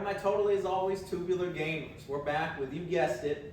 my totally as always Tubular gamers. We're back with, you guessed it,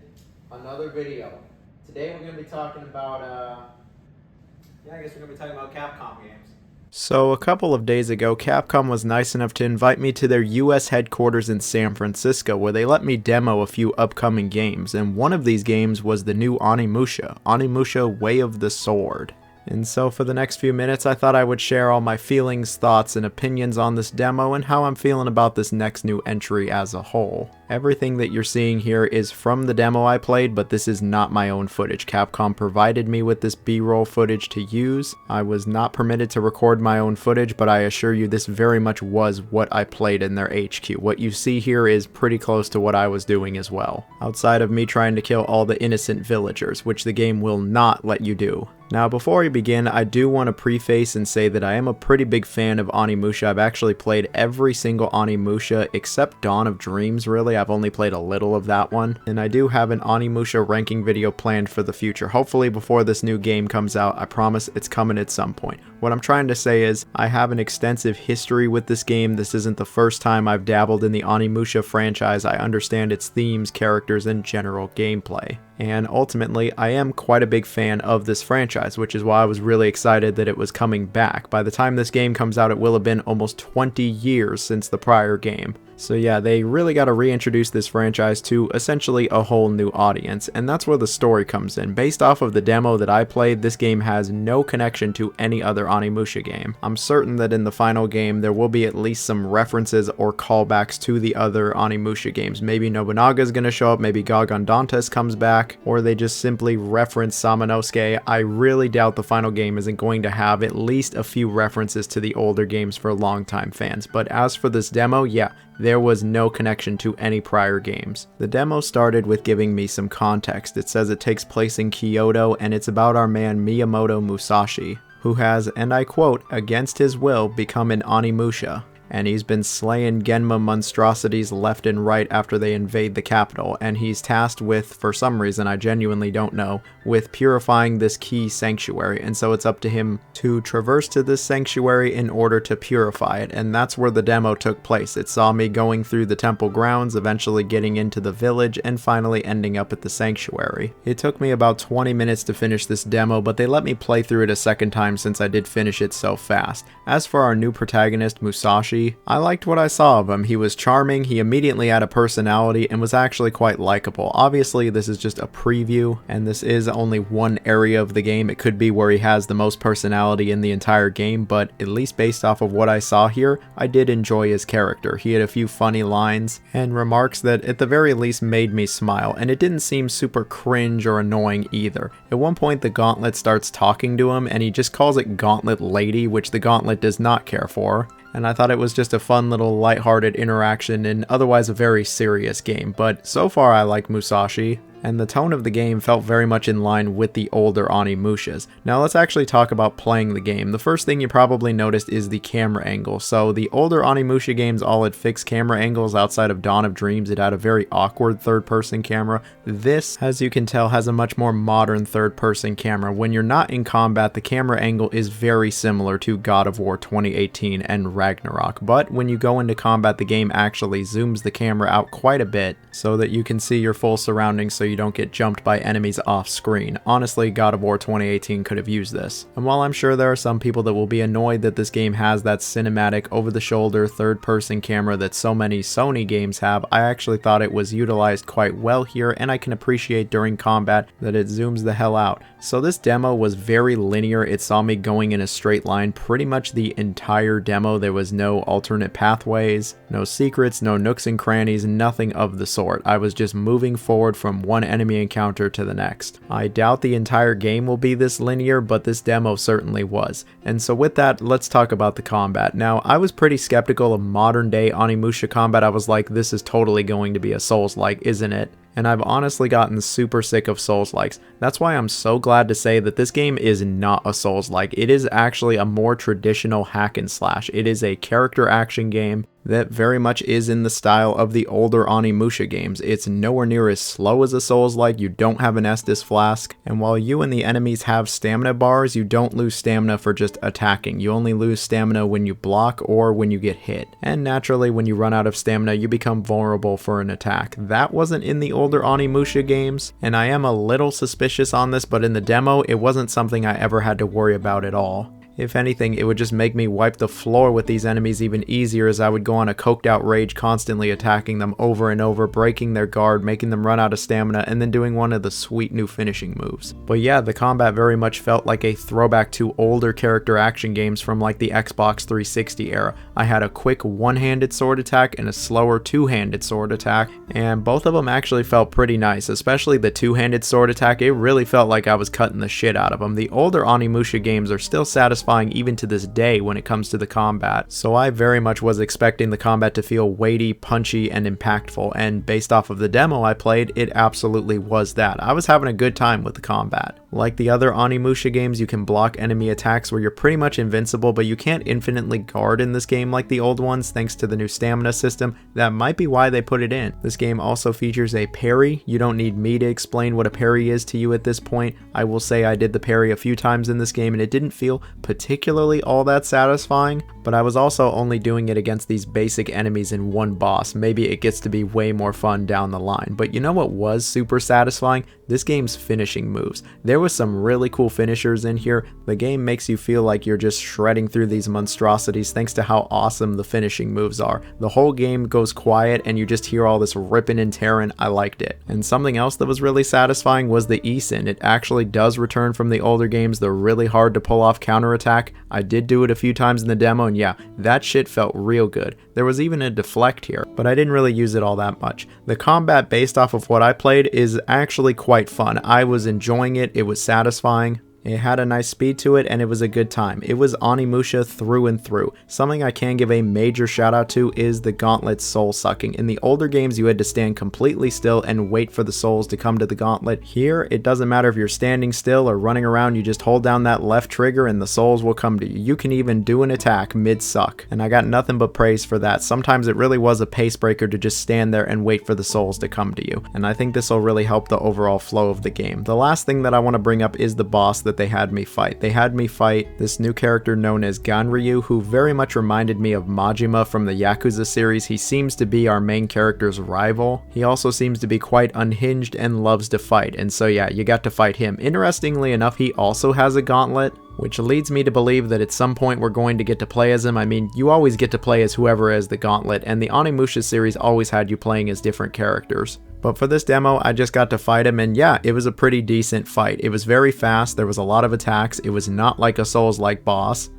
another video. Today we're going to be talking about, I guess we're going to be talking about Capcom games. So a couple of days ago, Capcom was nice enough to invite me to their US headquarters in San Francisco, where they let me demo a few upcoming games, and one of these games was the new Onimusha Way of the Sword. And so for the next few minutes, I thought I would share all my feelings, thoughts, and opinions on this demo and how I'm feeling about this next new entry as a whole. Everything that you're seeing here is from the demo I played, but this is not my own footage. Capcom provided me with this B-roll footage to use. I was not permitted to record my own footage, but I assure you this very much was what I played in their HQ. What you see here is pretty close to what I was doing as well, outside of me trying to kill all the innocent villagers, which the game will not let you do. Now before we begin, I do want to preface and say that I am a pretty big fan of Onimusha. I've actually played every single Onimusha except Dawn of Dreams, really. I've only played a little of that one. And I do have an Onimusha ranking video planned for the future. Hopefully before this new game comes out. I promise it's coming at some point. What I'm trying to say is, I have an extensive history with this game. This isn't the first time I've dabbled in the Onimusha franchise. I understand its themes, characters, and general gameplay. And ultimately, I am quite a big fan of this franchise, which is why I was really excited that it was coming back. By the time this game comes out, it will have been almost 20 years since the prior game. So yeah, they really got to reintroduce this franchise to essentially a whole new audience, and that's where the story comes in. Based off of the demo that I played, this game has no connection to any other Onimusha game. I'm certain that in the final game there will be at least some references or callbacks to the other Onimusha games. Maybe Nobunaga's gonna show up, maybe Gagon Dantes comes back, or they just simply reference Samanosuke. I really doubt the final game isn't going to have at least a few references to the older games for longtime fans. But as for this demo, yeah, there was no connection to any prior games. The demo started with giving me some context. It says it takes place in Kyoto and it's about our man Miyamoto Musashi, who has, and I quote, against his will become an Onimusha. And he's been slaying Genma monstrosities left and right after they invade the capital, and he's tasked with, for some reason I genuinely don't know, with purifying this key sanctuary, and so it's up to him to traverse to this sanctuary in order to purify it, and that's where the demo took place. It saw me going through the temple grounds, eventually getting into the village, and finally ending up at the sanctuary. It took me about 20 minutes to finish this demo, but they let me play through it a second time since I did finish it so fast. As for our new protagonist, Musashi, I liked what I saw of him. He was charming, he immediately had a personality, and was actually quite likable. Obviously, this is just a preview, and this is only one area of the game. It could be where he has the most personality in the entire game, but at least based off of what I saw here, I did enjoy his character. He had a few funny lines and remarks that at the very least made me smile, and it didn't seem super cringe or annoying either. At one point, the Gauntlet starts talking to him, and he just calls it Gauntlet Lady, which the Gauntlet does not care for. And I thought it was just a fun little lighthearted interaction in otherwise a very serious game. But so far I like Musashi, and the tone of the game felt very much in line with the older Onimushas. Now let's actually talk about playing the game. The first thing you probably noticed is the camera angle. So the older Onimusha games all had fixed camera angles outside of Dawn of Dreams. It had a very awkward third-person camera. This, as you can tell, has a much more modern third-person camera. When you're not in combat, the camera angle is very similar to God of War 2018 and Ragnarok. But when you go into combat, the game actually zooms the camera out quite a bit so that you can see your full surroundings so you don't get jumped by enemies off screen. Honestly, God of War 2018 could have used this. And while I'm sure there are some people that will be annoyed that this game has that cinematic, over-the-shoulder, third-person camera that so many Sony games have, I actually thought it was utilized quite well here, and I can appreciate during combat that it zooms the hell out. So this demo was very linear. It saw me going in a straight line pretty much the entire demo. There was no alternate pathways, no secrets, no nooks and crannies, nothing of the sort. I was just moving forward from one enemy encounter to the next. I doubt the entire game will be this linear, but this demo certainly was. And so with that, let's talk about the combat. Now, I was pretty skeptical of modern day Onimusha combat. I was like, this is totally going to be a Souls-like, isn't it? And I've honestly gotten super sick of Souls-likes. That's why I'm so glad to say that this game is not a Souls-like. It is actually a more traditional hack and slash. It is a character action game. that very much is in the style of the older Onimusha games. It's nowhere near as slow as a Souls-like, you don't have an Estus flask, and while you and the enemies have stamina bars, you don't lose stamina for just attacking. You only lose stamina when you block or when you get hit. And naturally, when you run out of stamina, you become vulnerable for an attack. That wasn't in the older Onimusha games, and I am a little suspicious on this, but in the demo, it wasn't something I ever had to worry about at all. If anything, it would just make me wipe the floor with these enemies even easier, as I would go on a coked out rage, constantly attacking them over and over, breaking their guard, making them run out of stamina, and then doing one of the sweet new finishing moves. But yeah, the combat very much felt like a throwback to older character action games from like the Xbox 360 era. I had a quick one-handed sword attack and a slower two-handed sword attack, and both of them actually felt pretty nice, especially the two-handed sword attack. It really felt like I was cutting the shit out of them. The older Onimusha games are still satisfying even to this day when it comes to the combat, so I very much was expecting the combat to feel weighty, punchy, and impactful, and based off of the demo I played, it absolutely was that. I was having a good time with the combat. Like the other Onimusha games, you can block enemy attacks where you're pretty much invincible, but you can't infinitely guard in this game like the old ones thanks to the new stamina system. That might be why they put it in. This game also features a parry. You don't need me to explain what a parry is to you at this point. I will say I did the parry a few times in this game and it didn't feel particularly all that satisfying, but I was also only doing it against these basic enemies in one boss. Maybe it gets to be way more fun down the line. But you know what was super satisfying? This game's finishing moves. There was some really cool finishers in here. The game makes you feel like you're just shredding through these monstrosities thanks to how awesome the finishing moves are. The whole game goes quiet and you just hear all this ripping and tearing. I liked it. And something else that was really satisfying was the eSyn. It actually does return from the older games, the really hard to pull off counterattack. I did do it a few times in the demo, and yeah, that shit felt real good. There was even a deflect here, but I didn't really use it all that much. The combat based off of what I played is actually quite fun. I was enjoying it, it was satisfying. It had a nice speed to it and it was a good time. It was Onimusha through and through. Something I can give a major shout out to is the gauntlet soul sucking. In the older games you had to stand completely still and wait for the souls to come to the gauntlet. Here it doesn't matter if you're standing still or running around, you just hold down that left trigger and the souls will come to you. You can even do an attack mid-suck, and I got nothing but praise for that. Sometimes it really was a pace breaker to just stand there and wait for the souls to come to you, and I think this will really help the overall flow of the game. The last thing that I want to bring up is the boss that they had me fight. They had me fight this new character known as Ganryu, who very much reminded me of Majima from the Yakuza series. He seems to be our main character's rival. He also seems to be quite unhinged and loves to fight, and so yeah, you got to fight him. Interestingly enough, he also has a gauntlet, which leads me to believe that at some point we're going to get to play as him. I mean, you always get to play as whoever has the gauntlet, and the Onimusha series always had you playing as different characters. But for this demo, I just got to fight him, and yeah, it was a pretty decent fight. It was very fast, there was a lot of attacks, it was not like a Souls-like boss,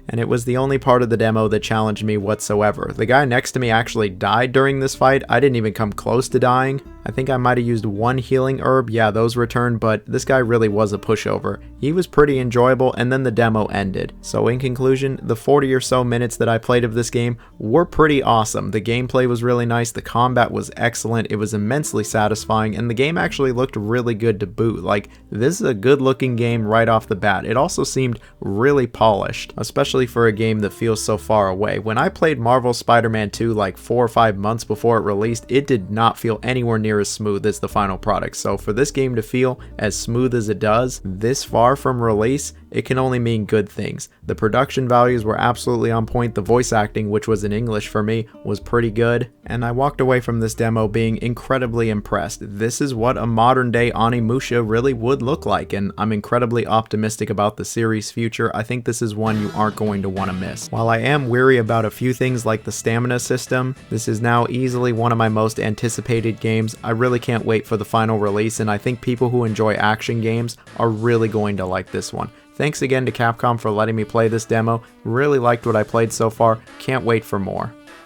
and it was the only part of the demo that challenged me whatsoever. The guy next to me actually died during this fight. I didn't even come close to dying. I think I might have used one healing herb, yeah, those returned, but this guy really was a pushover. He was pretty enjoyable, and then the demo ended. So in conclusion, the 40 or so minutes that I played of this game were pretty awesome. The gameplay was really nice, the combat was excellent, it was immensely satisfying, and the game actually looked really good to boot. Like, this is a good looking game right off the bat. It also seemed really polished, especially for a game that feels so far away. When I played Marvel's Spider-Man 2 like 4 or 5 months before it released, it did not feel anywhere near as smooth as the final product. So for this game to feel as smooth as it does this far from release, it can only mean good things. The production values were absolutely on point. The voice acting, which was in English for me, was pretty good, and I walked away from this demo being incredibly impressed. This is what a modern day Onimusha really would look like, and I'm incredibly optimistic about the series' future. I think this is one you aren't going to want to miss. While I am weary about a few things like the stamina system, this is now easily one of my most anticipated games. I really can't wait for the final release, and I think people who enjoy action games are really going to like this one. Thanks again to Capcom for letting me play this demo. Really liked what I played so far. Can't wait for more.